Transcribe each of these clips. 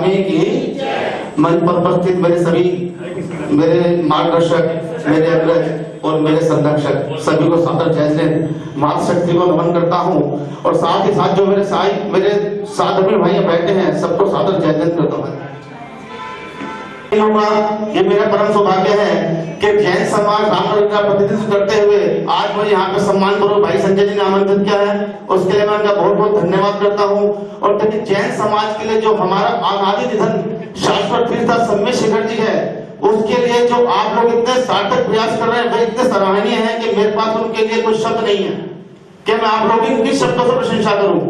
स्वामी की। मंच पर उपस्थित मेरे सभी मेरे मार्गदर्शक, मेरे अग्रज और मेरे संरक्षक सभी को सादर जय हिंद, मातृशक्ति को नमन करता हूँ। और साथ ही साथ जो मेरे साथ में भाई बैठे हैं सबको सादर जय हिंद करता हूँ। ये मेरा परम सौभाग्य है कि जैन समाज रामनगर का प्रतिनिधित्व करते हुए आज मुझे यहाँ पे सम्मान पूर्वक भाई संजय जी ने आमंत्रित किया है, उसके लिए मैं उनका बहुत बहुत धन्यवाद करता हूँ। और देखिए जैन समाज के लिए जो हमारा अनादि निधन शाश्वत तीर्थ सम्मेद शेखर जी है, उसके लिए जो आप लोग इतने सार्थक प्रयास कर रहे हैं वह इतने सराहनीय है कि मेरे पास उनके लिए कुछ शब्द नहीं है कि मैं आप लोगों की किस शब्दों से प्रशंसा करूं।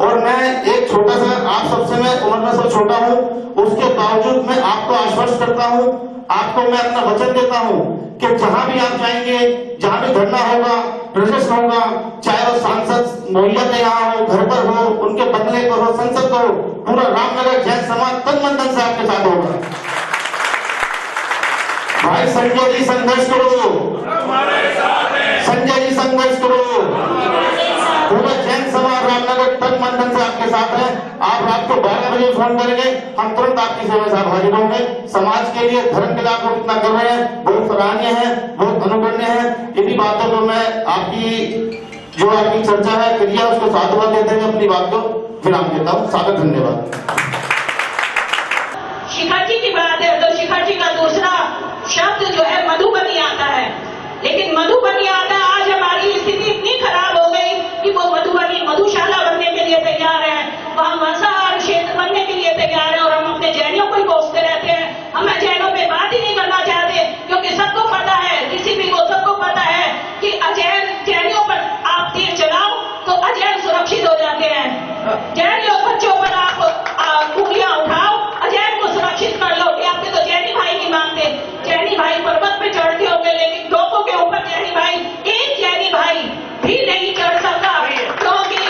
और मैं एक छोटा सा, आप सबसे मैं उम्र में सब छोटा हूं, उसके बावजूद मैं आपको आश्वस्त करता हूं, आपको मैं अपना वचन देता हूं कि जहां भी आप जाएंगे, जहां भी धरना होगा, प्रदर्शन होगा, चाहे वो सांसद मोहल्ला के यहाँ हो, घर पर हो, उनके बंगले पर हो, संसद हो, पूरा रामनगर जैन समाज तन मन धन से आपके साथ होगा। भाई संजय जी संघर्ष करो, संजय जी संघर्ष करो, पूरा जैन समाज रामनगर तन मन धन से आपके साथ है। आप रात को 12 बजे फोन करेंगे, हम तुरंत आपकी सेवा में हाजिर होंगे। समाज के लिए, धर्म के लिए आप लोग इतना कर रहे हैं, बहुत सराहनीय है, बहुत अनुकरणीय है। इन्हीं बातों को मैं आपकी जो आपकी चर्चा है क्रिया उसको साधुवाद देते हुए अपनी बात को विराम देता हूँ। सादर धन्यवाद। शिखर जी की बात है तो शिखर जी का दूसरा शब्द जो है मधुबनी आता है, लेकिन मधुबनी आता है। आज हमारी स्थिति इतनी खराब हो गई कि वो मधुबनी मधुशाला बनने के लिए तैयार है, वहाँ मांसाहार क्षेत्र बनने के लिए तैयार है, और हम अपने जैनियों को ही कोसते रहते हैं। हमें जैनों पे बात ही नहीं करना चाहते, क्योंकि सबको पता है, किसी भी को सबको पता है कि जैनियों पर आप तीर चलाओ तो अजैन सुरक्षित हो जाते हैं। जैनियों बच्चों पर आप उंगलियां उठाओ, अजैन को सुरक्षित कर लो। आपके तो जैनी भाई नहीं मानते। जैनी भाई पर्वत पे चढ़ते होंगे, लेकिन टोपों के ऊपर जैनी भाई, एक जैनी भाई भी नहीं चढ़ सकता, क्योंकि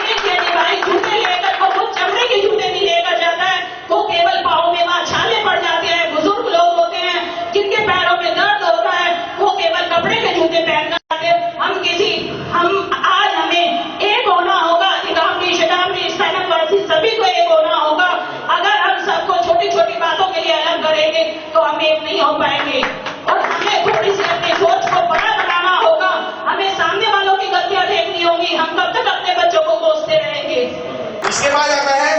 एक जैनी भाई जूते लेकर वो चमड़े के जूते नहीं लेकर जाता है, वो केवल पाँव में वहां छाले पड़ जाते हैं। बुजुर्ग लोग होते हैं जिनके पैरों में दर्द होता है, वो केवल कपड़े के जूते पहनकर जाते हैं। आज हमें एक होना होगा, इदामनी शदामनी स्थानकवासी सभी को एक होना होगा। अगर हम सबको छोटी छोटी बातों के लिए अलग करेंगे तो हम एक नहीं हो पाएंगे, और हमें थोड़ी सी अपनी सोच को बड़ा बनाना होगा। हमें सामने वालों की गलतियां देखनी होगी, हम कब तक अपने बच्चों को कोसते रहेंगे। इसके बाद आता है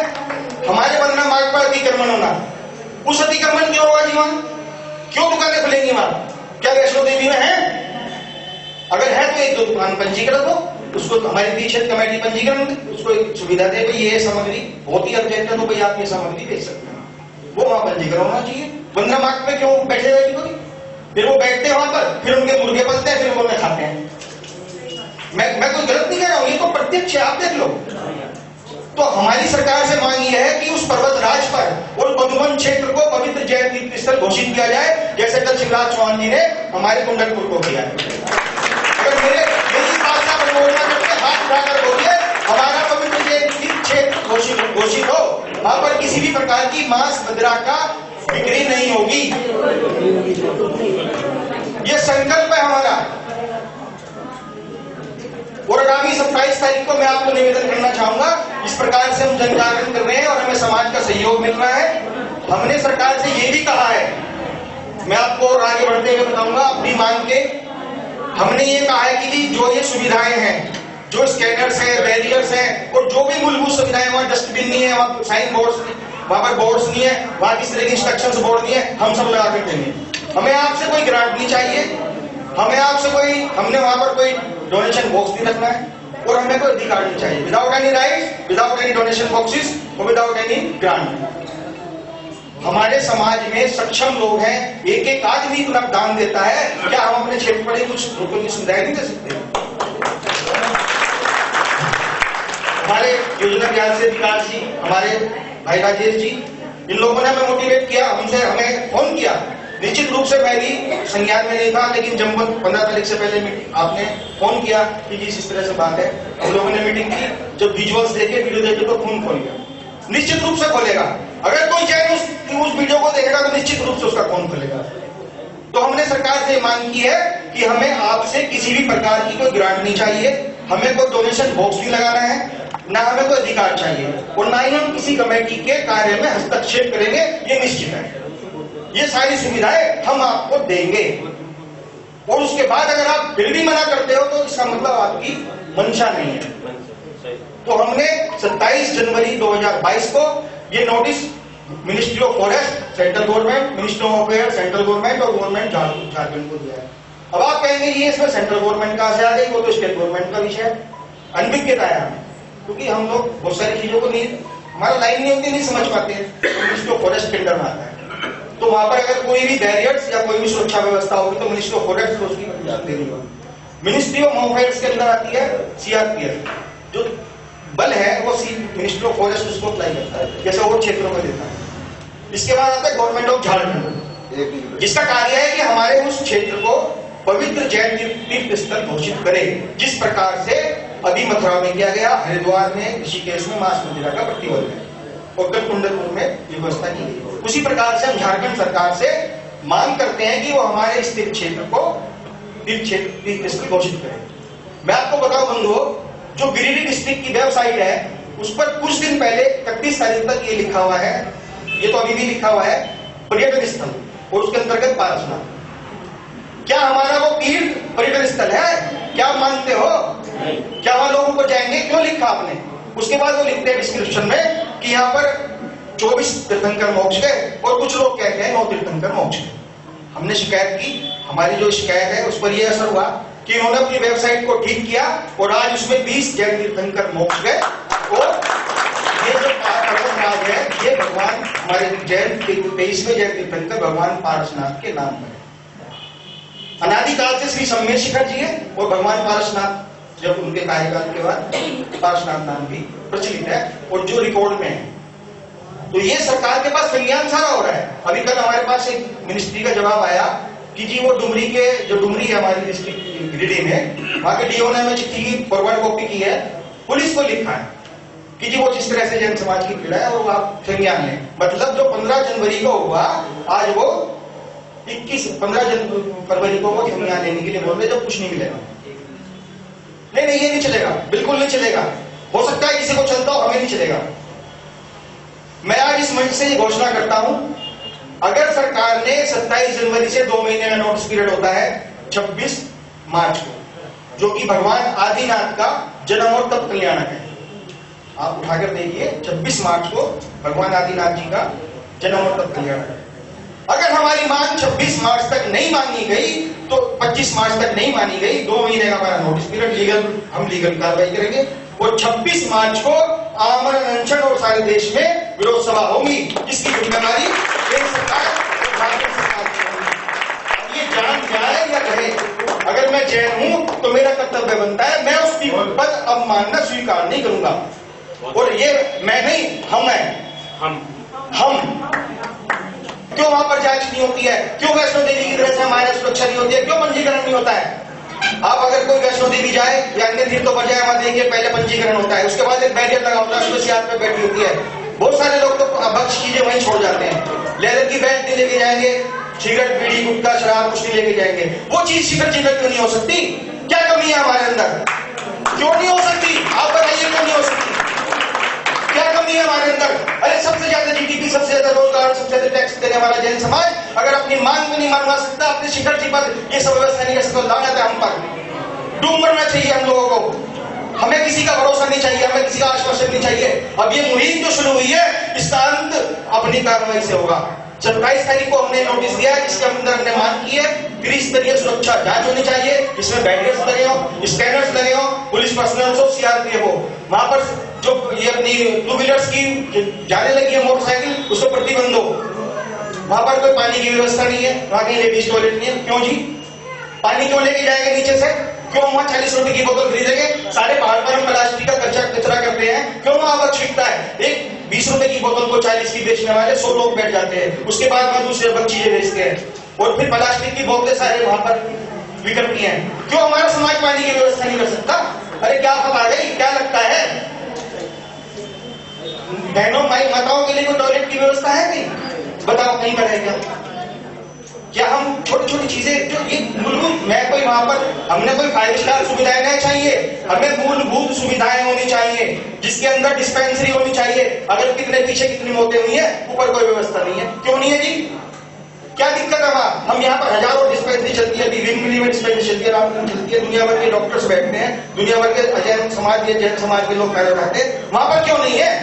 हमारे वंदना मार्ग पर अतिक्रमण होना। उस अतिक्रमण क्यों होगा जी? वहां क्यों दुकानें खुलेंगी? वहां क्या वैष्णो देवी में है? अगर है तो एक दो दुकान पंजीकृत हो, उसको हमारी दीक्षित कमेटी पंजीकरण दे, उसको एक सुविधा दे, भाई ये सामग्री बहुत ही अर्जेंट है तो भाई आप ये सामग्री भेज सकते हैं, वो वहां पंजीकरण होना चाहिए। वंदना मार्ग पे क्यों बैठे हुए? फिर वो बैठते हैं वहां पर, फिर उनके मुर्गे पलते हैं, फिर वो उन्हें खाते हैं। मैं कोई गलत नहीं कह रहा हूं, ये तो प्रत्यक्ष है, आप देख लो। तो हमारी सरकार से मांग ये है कि उस पर्वतराज पर और मधुबन क्षेत्र को पवित्र जैन तीर्थ स्थल घोषित किया जाए, जैसे कल शिवराज चौहान जी ने हमारे कुंडलपुर को किया है। अगर मेरी भाषा परियोजना करके हाथ उठाकर बोलिए हमारा पवित्र जैन तीर्थ क्षेत्र घोषित हो, वहां पर किसी भी प्रकार की मांस मदिरा का बिक्री नहीं होगी। ये संकल्प है हमारा। और आगामी 27 तारीख को मैं आपको निवेदन करना चाहूंगा, इस प्रकार से हम जन जागरण कर रहे हैं और हमें समाज का सहयोग मिल रहा है। हमने सरकार से ये भी कहा है, मैं आपको और आगे बढ़ते हुए बताऊंगा अपनी मांग के। हमने ये कहा है कि जो ये सुविधाएं हैं, जो स्कैनर्स हैं, बैरियर्स हैं, और जो भी मूलभूत सुविधाएं, वहां डस्टबिन नहीं है, वहां साइन बोर्ड्स, वहां पर बोर्ड्स नहीं है, वहां किस तरह की इंस्ट्रक्शंस बोर्ड नहीं है, हम सब लगा कर देंगे। हमें आपसे कोई ग्रांट नहीं चाहिए, हमें आपसे हमने वहां पर कोई डोनेशन बॉक्स नहीं रखना है, और हमें कोई अधिकार नहीं चाहिए। Without any right, without any donation boxes और विदाउट एनी ग्रांट। हमारे समाज में सक्षम लोग हैं, एक एक आदमी अपना दान देता है, क्या हम अपने क्षेत्र पर कुछ लोगों की सुविधाएं नहीं दे सकते? हमारे योजना ज्ञान से विकास जी, हमारे भाई राजेश जी, इन लोगों ने हमें मोटिवेट किया, हमें फोन किया। निश्चित रूप से मैं भी संज्ञान में नहीं था, लेकिन जब 15 तारीख से पहले आपने फोन किया कि जिस तरह से बात है, हम लोगों ने मीटिंग की, जब विजुअल्स देखे, वीडियो देखे तो खून खोल गया। निश्चित रूप से खोलेगा, अगर कोई चैनल उस वीडियो को देखेगा तो निश्चित रूप से उसका खून खोलेगा। तो हमने सरकार से मांग की है कि हमें आपसे किसी भी प्रकार की कोई ग्रांट नहीं चाहिए, हमें कोई डोनेशन बॉक्स नहीं लगाना है, ना हमें कोई अधिकार चाहिए और ना ही हम किसी कमेटी के कार्य में हस्तक्षेप करेंगे, ये निश्चित है। ये सारी सुविधाएं हम आपको देंगे और उसके बाद अगर आप फिर भी मना करते हो तो इसका मतलब आपकी मंशा नहीं है। तो हमने 27 जनवरी 2022 को ये notice ministry of forest central government, ministry of affair central government और गवर्नमेंट झारखंड को दिया है। अब आप कहेंगे ये इसमें सेंट्रल गवर्नमेंट का आ गई, वो तो स्टेट गवर्नमेंट का विषय है। अनभिज्ञता है हमें, क्योंकि हम लोग बहुत सारी चीजों को नहीं, हमारा लाइन नहीं होती, नहीं समझ पाते हैं। मिनिस्ट्री ऑफ फॉरेस्ट टेंडर में आता है तो वहां पर अगर कोई भी बैरियर्स या कोई भी सुरक्षा व्यवस्था होगी तो मिनिस्ट्री ऑफ फॉरेस्ट को उसकी देनी होगी। मिनिस्ट्री ऑफ होम अफेयर्स के अंदर आती है सीआरपीएफ, जो बल है वो मिनिस्ट्री ऑफ फॉरेस्ट उसको अप्लाई करता है, जैसे वो क्षेत्रों में देता है। इसके बाद आता है गवर्नमेंट ऑफ झारखंड, जिसका कार्य है कि हमारे उस क्षेत्र को पवित्र जैन तीर्थ स्थल घोषित करे, जिस प्रकार से अभी मथुरा में किया गया, हरिद्वार में, ऋषिकेश में मांस मंदिरा का प्रतिबंध है और कुंडलपुर में व्यवस्था की गई। उसी प्रकार से हम झारखंड सरकार से मांग करते हैं कि वो हमारे स्थित क्षेत्र को तीर्थ स्थल घोषित करे। मैं आपको बताऊं बंधुओं, जो गिरिडीह डिस्ट्रिक्ट की वेबसाइट है उस पर कुछ दिन पहले 31 तारीख तक ये लिखा हुआ है, ये तो अभी भी लिखा हुआ है पर्यटन स्थल, और उसके अंतर्गत पारसनाथ। क्या हमारा वो तीर्थ पर्यटन स्थल है? क्या मानते हो? क्या वहां लोग ऊपर जाएंगे? क्यों लिखा आपने? उसके बाद वो लिखते हैं डिस्क्रिप्शन में कि यहाँ पर 24 तीर्थंकर मोक्ष गए और कुछ लोग कहते हैं 9 तीर्थंकर मोक्ष गए। हमने शिकायत की, हमारी जो शिकायत है उस पर यह असर हुआ कि उन्होंने अपनी वेबसाइट को ठीक किया और आज उसमें 20 जैन तीर्थंकर मोक्ष गए। और ये जो पारसनाथ है ये भगवान हमारे जैन 23वें जैन तीर्थंकर भगवान पारसनाथ के नाम है। अनादिकाल से श्री सम्मेद शिखर जी है और भगवान पारसनाथ जब उनके कार्यकाल के बाद पारसनाथ नाम भी प्रचलित है और जो रिकॉर्ड में है। तो ये सरकार के पास संज्ञान सारा हो रहा है। अभी कल हमारे पास एक मिनिस्ट्री का जवाब आया कि जी वो डुमरी के जो डुमरी है हमारी डिस्ट्रिक्ट गिरिडीह में, वहां के डीओ ने हमें चिट्ठी की फॉरवर्ड कॉपी की है, पुलिस को लिखा है कि जी वो जिस तरह से जैन समाज की पीड़ा है वो आप संज्ञान लें। मतलब जो 15 जनवरी को हुआ, आज वो 15 फरवरी को वो संज्ञान लेने के लिए बोल रहे, जब कुछ नहीं मिलेगा। नहीं, ये नहीं चलेगा, बिल्कुल नहीं चलेगा। हो सकता है किसी को चलता हो, हमें नहीं चलेगा। मैं आज इस मंच से ये घोषणा करता हूं, अगर सरकार ने 27 जनवरी से 2 महीने का नोटिस पीरियड होता है 26 मार्च को, जो कि भगवान आदिनाथ का जन्म और तप कल्याणक है, आप उठाकर देखिए 26 मार्च को भगवान आदिनाथ जी का जन्म और तप कल्याणक है। अगर हमारी मांग 26 मार्च तक नहीं मानी गई तो 25 मार्च तक नहीं मानी गई, 2 महीने का हमारा नोटिस पीरियड, हम लीगल कार्रवाई करेंगे और 26 मार्च को आमरण अनशन और सारे देश में विरोध सभा होगी, जिसकी जिम्मेदारी केंद्र सरकार झारखंड सरकार की होगी। ये जान जाए या रहे, अगर मैं जैन हूं तो मेरा कर्तव्य बनता है, मैं उसकी पद अब मानना स्वीकार नहीं करूंगा। और ये मैं नहीं, हम है, हम क्यों वहां पर जांच नहीं होती है? क्यों वैष्णो देवी की तरह से हमारे सुरक्षा नहीं होती है? क्यों पंजीकरण नहीं होता है? आप अगर कोई वैष्णो देवी जाए या अन्य तीर्थों पर जाए, वहां देखिए पहले पंजीकरण होता है, उसके बाद एक बैरियर लगा होता है, उसमें सियात पे बैठी होती है। बहुत सारे लोग तो भक्ष चीजें वहीं छोड़ जाते हैं, लेदर की बेल्ट नहीं लेके जाएंगे, सिगरेट, बीड़ी, गुटखा, शराब कुछ नहीं लेके जाएंगे। वो चीज शिखर जी में क्यों नहीं हो सकती? क्या कमी है हमारे अंदर? क्यों नहीं हो सकती? आप बताइए, क्यों नहीं हो सकती? क्या कमी है हमारे अंदर? अरे सबसे ज्यादा जीडीपी, सबसे ज्यादा रोजगार, सबसे ज्यादा टैक्स देने वाला जैन समाज अगर अपनी मांग को नहीं मनवा सकता, अपने शिखर जी पर ये सब व्यवस्था नहीं कर सकता, लानत है हम पर। डूब मरना चाहिए हम लोगों को। हमें किसी का भरोसा नहीं चाहिए, हमें किसी का आश्वासन नहीं चाहिए। अब ये मुहिम जो शुरू हुई है, इसका अंत अपनी कार्रवाई से होगा। 27 तारीख को हमने नोटिस दिया है, जिसके अंदर हमने मांग की है त्रिस्तरीय सुरक्षा जांच होनी चाहिए, जिसमें बैरियर्स लगे हो, स्कैनर्स लगे हो, पुलिस पर्सनल हो, सीआरपीएफ हो। वहां पर जो ये अपनी 2 व्हीलर्स की जाने लगी है मोटरसाइकिल, उसको प्रतिबंध हो। वहां पर कोई पानी की व्यवस्था नहीं है, वहां कहीं लेडीज टॉयलेट नहीं है। क्यों जी? पानी क्यों लेके जाएंगे नीचे से? क्यों वहां 40 रुपए की बोतल खरीदेंगे? सारे पहाड़ पर हम प्लास्टिक का कचरा करते हैं, क्यों वहां पर छिड़कता है? एक 20 रुपए की बोतल को 40 की बेचने वाले 100 लोग बैठ जाते हैं, उसके बाद वहां दूसरे लोग चीजें बेचते हैं और फिर प्लास्टिक की बोतलें सारे वहां पर बिकती हैं। क्यों हमारा समाज पानी की व्यवस्था नहीं कर सकता? अरे क्या खबर आ गई? क्या लगता है बहनों भाई माताओं के लिए कोई टॉयलेट की व्यवस्था है नहीं? बताओ, कहीं पर है क्या? क्या हम छोटी छोटी चीजें जो ये मूलभूत, मैं कोई वहां पर हमने कोई 5 स्टार सुविधाएं नहीं चाहिए, हमें मूलभूत सुविधाएं होनी चाहिए, जिसके अंदर डिस्पेंसरी होनी चाहिए। अगर कितने पीछे कितनी मौतें हुई है, ऊपर कोई व्यवस्था नहीं है, क्यों नहीं है जी? क्या दिक्कत है वहां? हम यहाँ पर हजारों डिस्पेंसरी चलती है, डिस्पेंसरी चलती है, रामकुंड चलती है, दुनिया भर के डॉक्टर्स बैठते हैं, दुनिया भर के अजैन समाज के जैन समाज के लोग पैदा रहते हैं, वहां पर क्यों नहीं है?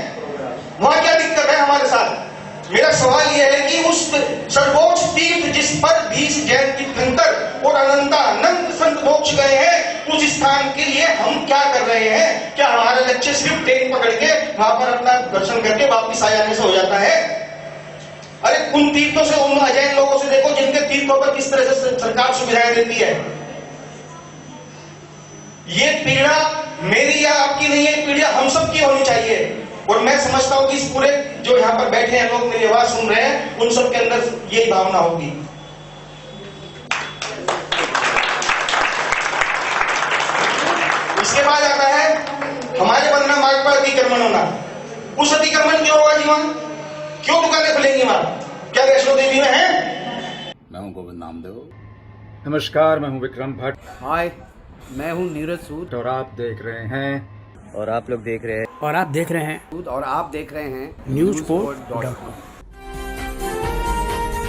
वहां क्या दिक्कत है हमारे साथ? मेरा सवाल यह है कि उस सर्वोच्च तीर्थ जिस पर 20 जैन तीर्थंकर और अनंत संत मोक्ष गए हैं, उस स्थान के लिए हम क्या कर रहे हैं? क्या हमारा लक्ष्य सिर्फ ट्रेन पकड़ के वहां पर अपना दर्शन करके वापिस आ जाने से हो जाता है? अरे उन तीर्थों से, उन अजैन लोगों से देखो जिनके तीर्थों पर किस तरह से सरकार सुविधाएं देती है। ये पीड़ा मेरी या आपकी नहीं है, पीड़ा हम सबकी होनी चाहिए। और मैं समझता हूं कि इस पूरे जो यहाँ पर बैठे हैं लोग, मेरी आवाज सुन रहे हैं, उन सब के अंदर यही भावना होगी। इसके बाद आता है हमारे बंधना मार्ग पर अतिक्रमण होना। उस अतिक्रमण क्यों होगा जी? वहां क्यों दुकानें खुलेंगी? वहां क्या वैष्णो देवी में है? मैं हूं गोविंद नामदेव। नमस्कार, मैं हूं विक्रम भट्ट हाय, मैं हूँ नीरज सूद और आप देख रहे हैं और आप देख रहे हैं और आप देख रहे हैं न्यूज़ पोर्ट.com।